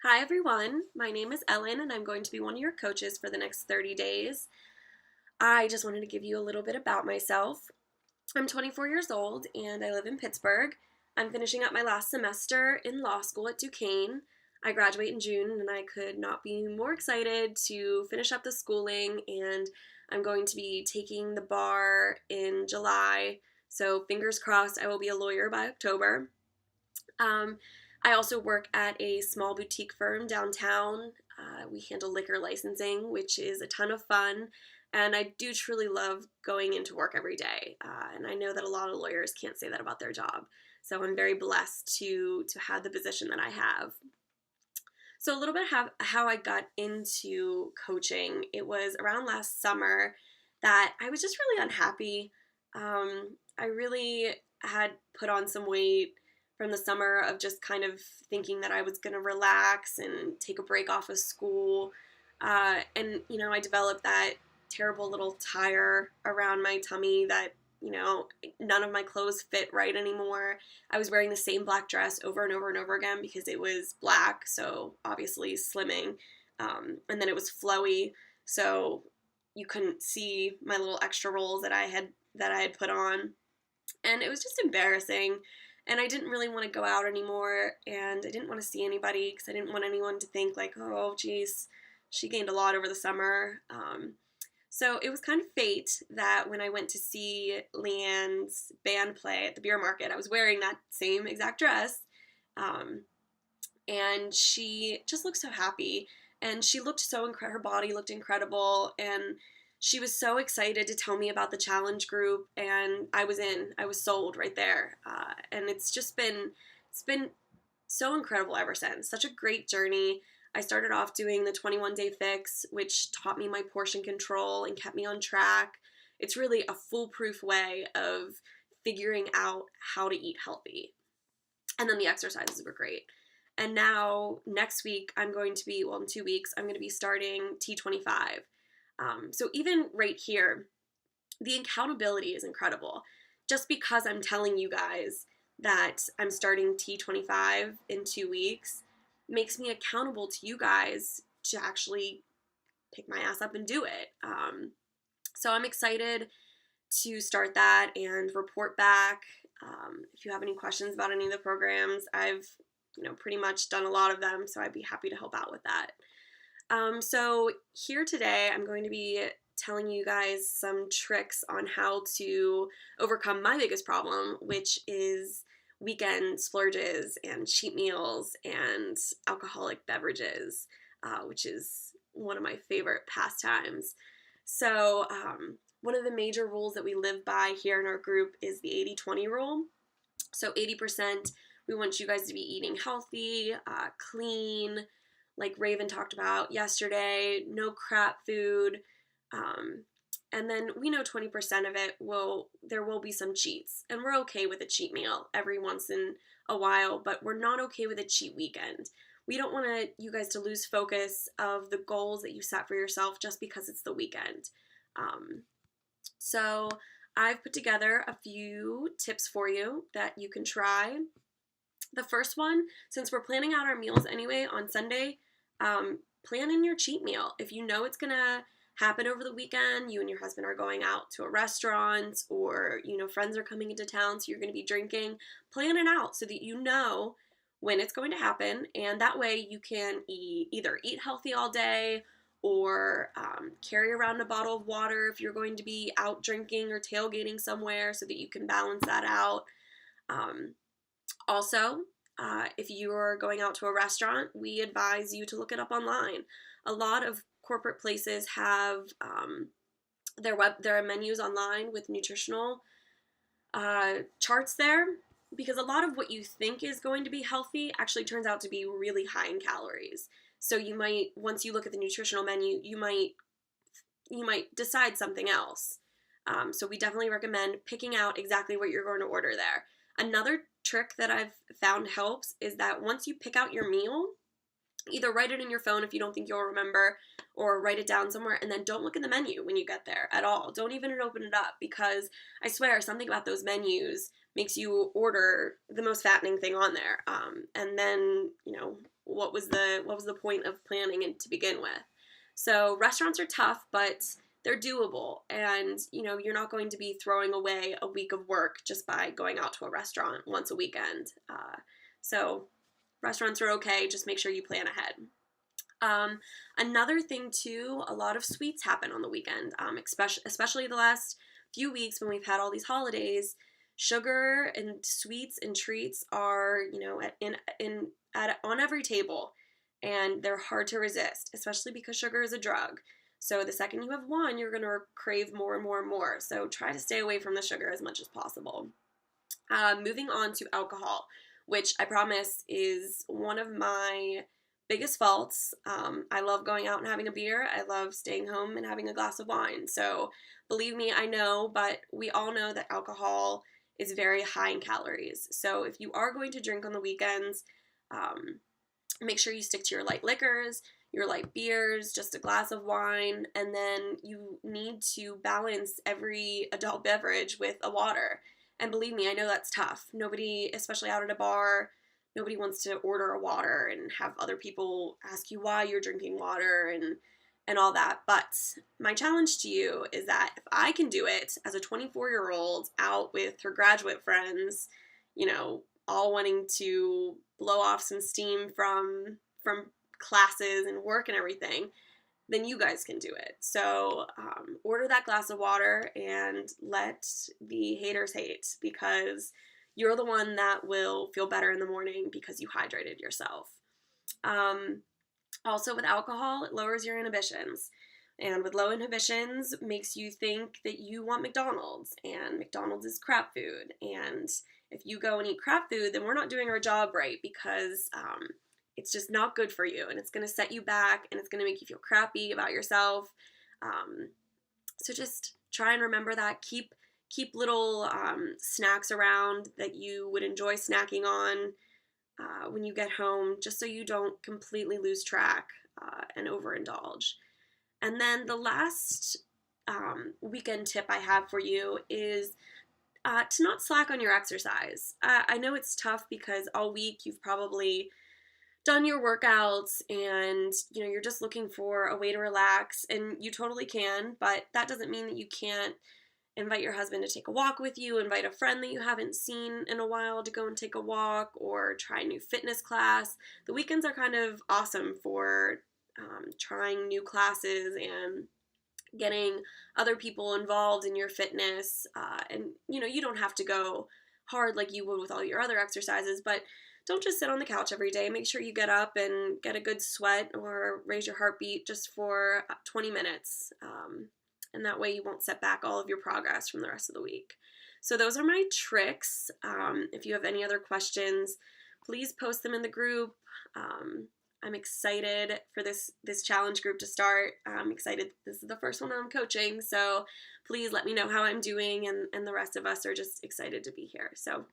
Hi everyone, my name is Ellen and I'm going to be one of your coaches for the next 30 days. I just wanted to give you a little bit about myself. I'm 24 years old and I live in Pittsburgh. I'm finishing up my last semester in law school at Duquesne. I graduate in June and I could not be more excited to finish up the schooling, and I'm going to be taking the bar in July. So fingers crossed I will be a lawyer by October. Um, I also work at a small boutique firm downtown. We handle liquor licensing, which is a ton of fun, and I do truly love going into work every day. And I know that a lot of lawyers can't say that about their job, so I'm very blessed to have the position that I have. So a little bit of how I got into coaching. It was around last summer that I was just really unhappy. I really had put on some weight from the summer of just kind of thinking that I was going to relax and take a break off of school. I developed that terrible little tire around my tummy that, none of my clothes fit right anymore. I was wearing the same black dress over and over and over again because it was black, so obviously slimming. And then it was flowy, so you couldn't see my little extra rolls that I had put on, and it was just embarrassing. And I didn't really want to go out anymore, and I didn't want to see anybody because I didn't want anyone to think like, oh, geez, she gained a lot over the summer. So it was kind of fate that when I went to see Leanne's band play at the beer market, I was wearing that same exact dress. Um, and she just looked so happy. And she looked so her body looked incredible. And she was so excited to tell me about the challenge group. And I was in, I was sold right there. And it's been so incredible ever since. Such a great journey. I started off doing the 21-day fix, which taught me my portion control and kept me on track. It's really a foolproof way of figuring out how to eat healthy. And then the exercises were great. And now, next week, in 2 weeks, I'm going to be starting T25. So even right here, the accountability is incredible. Just because I'm telling you guys that I'm starting T25 in 2 weeks makes me accountable to you guys to actually pick my ass up and do it. So I'm excited to start that and report back. If you have any questions about any of the programs, I've pretty much done a lot of them, so I'd be happy to help out with that. So here today, I'm going to be telling you guys some tricks on how to overcome my biggest problem, which is weekend splurges and cheat meals and alcoholic beverages, which is one of my favorite pastimes. So, one of the major rules that we live by here in our group is the 80-20 rule. So 80%, we want you guys to be eating healthy, clean, like Raven talked about yesterday, no crap food. And then we know 20% of it there will be some cheats. And we're okay with a cheat meal every once in a while, but we're not okay with a cheat weekend. We don't want you guys to lose focus of the goals that you set for yourself just because it's the weekend. So I've put together a few tips for you that you can try. The first one, since we're planning out our meals anyway on Sunday, plan in your cheat meal. If you know it's gonna happen over the weekend, you and your husband are going out to a restaurant, or friends are coming into town, so you're going to be drinking, plan it out so that you know when it's going to happen, and that way you can either eat healthy all day or carry around a bottle of water if you're going to be out drinking or tailgating somewhere, so that you can balance that out. Also, if you're going out to a restaurant, we advise you to look it up online. A lot of corporate places have their menus online with nutritional charts there, because a lot of what you think is going to be healthy actually turns out to be really high in calories. So you might, once you look at the nutritional menu, you might decide something else. So we definitely recommend picking out exactly what you're going to order there. Another trick that I've found helps is that once you pick out your meal, either write it in your phone if you don't think you'll remember, or write it down somewhere, and then don't look at the menu when you get there at all. Don't even open it up, because I swear something about those menus makes you order the most fattening thing on there. And then, what was the point of planning it to begin with? So restaurants are tough, but they're doable, and you're not going to be throwing away a week of work just by going out to a restaurant once a weekend. So restaurants are okay, just make sure you plan ahead. Another thing too, a lot of sweets happen on the weekend, especially the last few weeks when we've had all these holidays. Sugar and sweets and treats are, on every table, and they're hard to resist, especially because sugar is a drug. So the second you have one, you're going to crave more and more and more. So try to stay away from the sugar as much as possible. Moving on to alcohol, which I promise is one of my biggest faults. I love going out and having a beer. I love staying home and having a glass of wine. So believe me, I know, but we all know that alcohol is very high in calories. So if you are going to drink on the weekends, make sure you stick to your light liquors, your light beers, just a glass of wine, and then you need to balance every adult beverage with a water. And believe me, I know that's tough. Nobody, especially out at a bar, nobody wants to order a water and have other people ask you why you're drinking water and all that. But my challenge to you is that if I can do it as a 24-year-old out with her graduate friends, all wanting to blow off some steam from classes and work and everything, then you guys can do it. So order that glass of water and let the haters hate, because you're the one that will feel better in the morning because you hydrated yourself. Also with alcohol, it lowers your inhibitions. And with low inhibitions, makes you think that you want McDonald's, and McDonald's is crap food. And if you go and eat crap food, then we're not doing our job right, because it's just not good for you, and it's going to set you back, and it's going to make you feel crappy about yourself. So just try and remember that. Keep little snacks around that you would enjoy snacking on when you get home, just so you don't completely lose track and overindulge. And then the last weekend tip I have for you is to not slack on your exercise. I know it's tough because all week you've probably done your workouts and you're just looking for a way to relax, and you totally can, but that doesn't mean that you can't invite your husband to take a walk with you, invite a friend that you haven't seen in a while to go and take a walk, or try a new fitness class. The weekends are kind of awesome for trying new classes and getting other people involved in your fitness. And you don't have to go hard like you would with all your other exercises, but don't just sit on the couch every day. Make sure you get up and get a good sweat or raise your heartbeat just for 20 minutes. And that way you won't set back all of your progress from the rest of the week. So those are my tricks. If you have any other questions, please post them in the group. I'm excited for this challenge group to start. I'm excited. This is the first one I'm coaching, so please let me know how I'm doing, and the rest of us are just excited to be here. So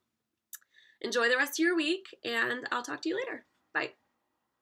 enjoy the rest of your week, and I'll talk to you later. Bye.